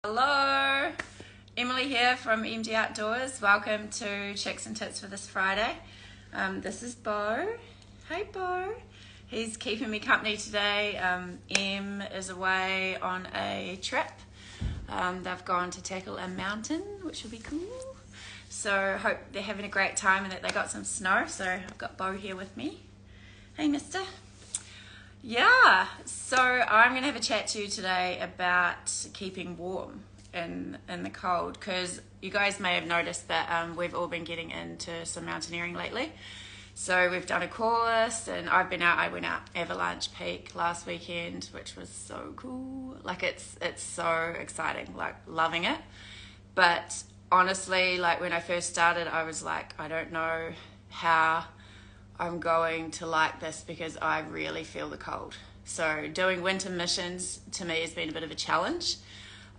Hello, Emily here from MG Outdoors. Welcome to Chicks and Tits for this Friday. This is Bo. Hey Bo. He's keeping me company today. Em is away on a trip. They've gone to tackle a mountain, which will be cool. So hope they're having a great time and that they got some snow. So I've got Bo here with me. Hey mister. Yeah, so I'm going to have a chat to you today about keeping warm in the cold, because you guys may have noticed that we've all been getting into some mountaineering lately. So we've done a course and I went out Avalanche Peak last weekend, which was so cool. Like it's so exciting, like loving it. But honestly, like when I first started, I was like, I don't know how I'm going to like this because I really feel the cold. So doing winter missions to me has been a bit of a challenge,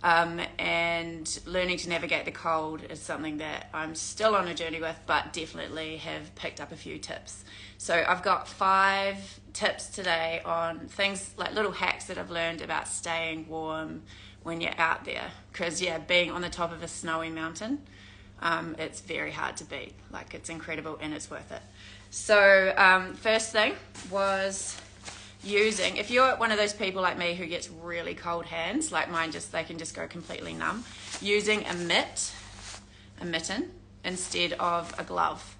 and learning to navigate the cold is something that I'm still on a journey with, but definitely have picked up a few tips. So I've got 5 tips today on things like little hacks that I've learned about staying warm when you're out there, because being on the top of a snowy mountain, it's very hard to beat. Like it's incredible and it's worth it. So first thing was using, if you're one of those people like me who gets really cold hands, like mine, they can just go completely numb, using a mitten instead of a glove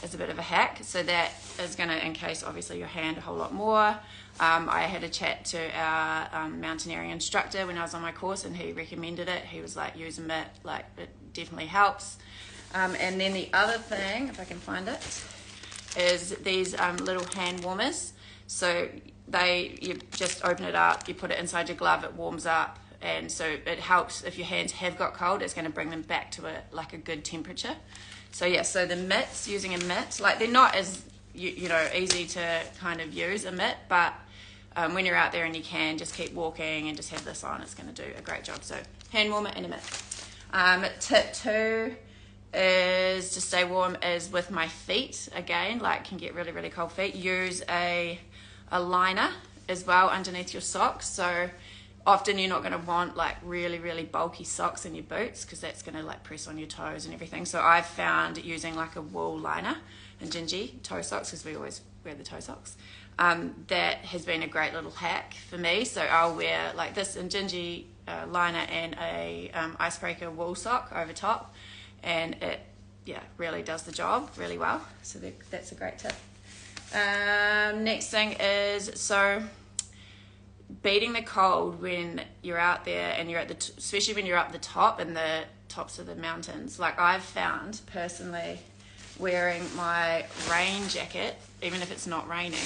is a bit of a hack. So that is going to encase obviously your hand a whole lot more. I had a chat to our mountaineering instructor when I was on my course and he recommended it. He was like, use a mitt, like it definitely helps. And then the other thing, if I can find it, is these little hand warmers. So you just open it up, you put it inside your glove, it warms up, and so it helps if your hands have got cold. It's going to bring them back to a good temperature. So the mitts, using a mitt, like they're not as easy to kind of use a mitt, but when you're out there and you can just keep walking and just have this on, it's going to do a great job. So hand warmer and a mitt. Tip 2 is to stay warm is with my feet. Again, like can get really, really cold feet. Use a liner as well underneath your socks. So often you're not going to want like really, really bulky socks in your boots because that's going to like press on your toes and everything. So I've found using like a wool liner, Injinji toe socks, because we always wear the toe socks, that has been a great little hack for me. So I'll wear like this Injinji liner and a Icebreaker wool sock over top, and it really does the job really well. So that's a great tip. Next thing is, so beating the cold when you're out there and you're at especially when you're up the top and the tops of the mountains. Like I've found personally wearing my rain jacket, even if it's not raining,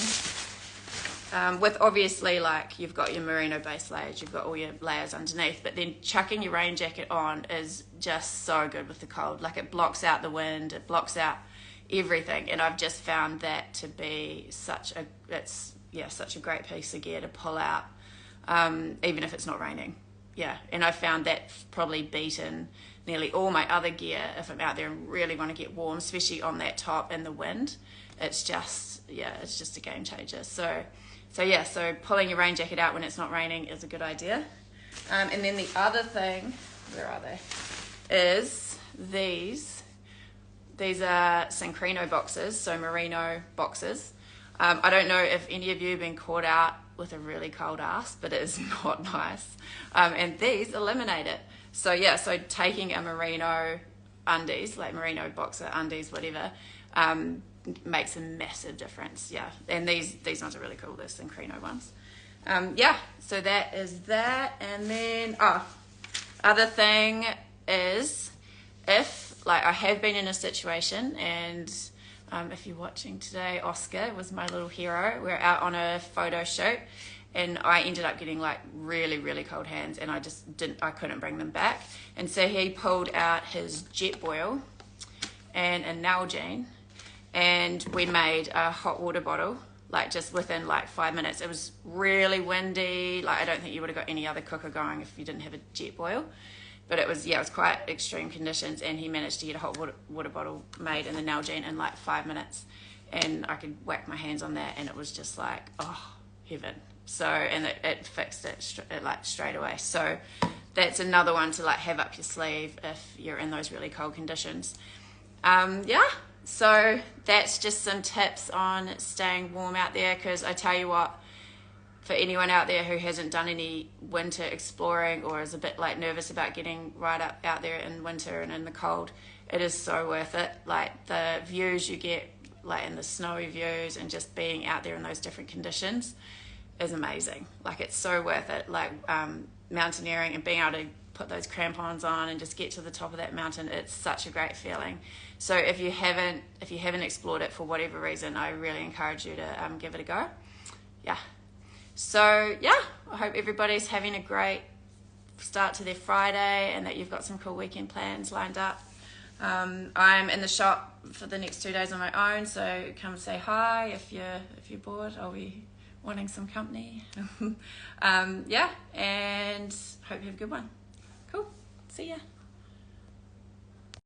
with obviously like you've got your Merino base layers, you've got all your layers underneath, but then chucking your rain jacket on is just so good with the cold. Like it blocks out the wind, it blocks out everything, and I've just found that to be such a great piece of gear to pull out, even if it's not raining. And I found that probably beaten nearly all my other gear if I'm out there and really want to get warm, especially on that top in the wind. It's just a game changer. So pulling your rain jacket out when it's not raining is a good idea. And then the other thing, where are they, is these are Merino boxes, so Merino boxes. I don't know if any of you have been caught out with a really cold ass, but it is not nice. And these eliminate it. So taking a Merino undies, like Merino boxer undies, whatever, makes a massive difference. And these ones are really cool, the Merino ones. So that is that. And then other thing is, if like I have been in a situation, and if you're watching today, Oscar was my little hero. We're out on a photo shoot and I ended up getting like really, really cold hands, and I couldn't bring them back. And so he pulled out his Jetboil and a Nalgene, and we made a hot water bottle like just within like 5 minutes. It was really windy. Like I don't think you would have got any other cooker going if you didn't have a Jetboil. But it was quite extreme conditions, and he managed to get a hot water bottle made in the Nalgene in like 5 minutes, and I could whack my hands on that and it was just like, oh, heaven. So, and it fixed it like straight away. So that's another one to like have up your sleeve if you're in those really cold conditions. Yeah, so that's just some tips on staying warm out there, because I tell you what, for anyone out there who hasn't done any winter exploring or is a bit like nervous about getting right up out there in winter and in the cold, it is so worth it. Like the views you get, like in the snowy views, and just being out there in those different conditions is amazing. Like it's so worth it. Like mountaineering and being able to put those crampons on and just get to the top of that mountain, it's such a great feeling. So if you haven't explored it for whatever reason, I really encourage you to give it a go. Yeah. So yeah, I hope everybody's having a great start to their Friday and that you've got some cool weekend plans lined up. I'm in the shop for the next 2 days on my own, so come say hi if you're bored. I'll be wanting some company. Yeah, and hope you have a good one. Cool. See ya.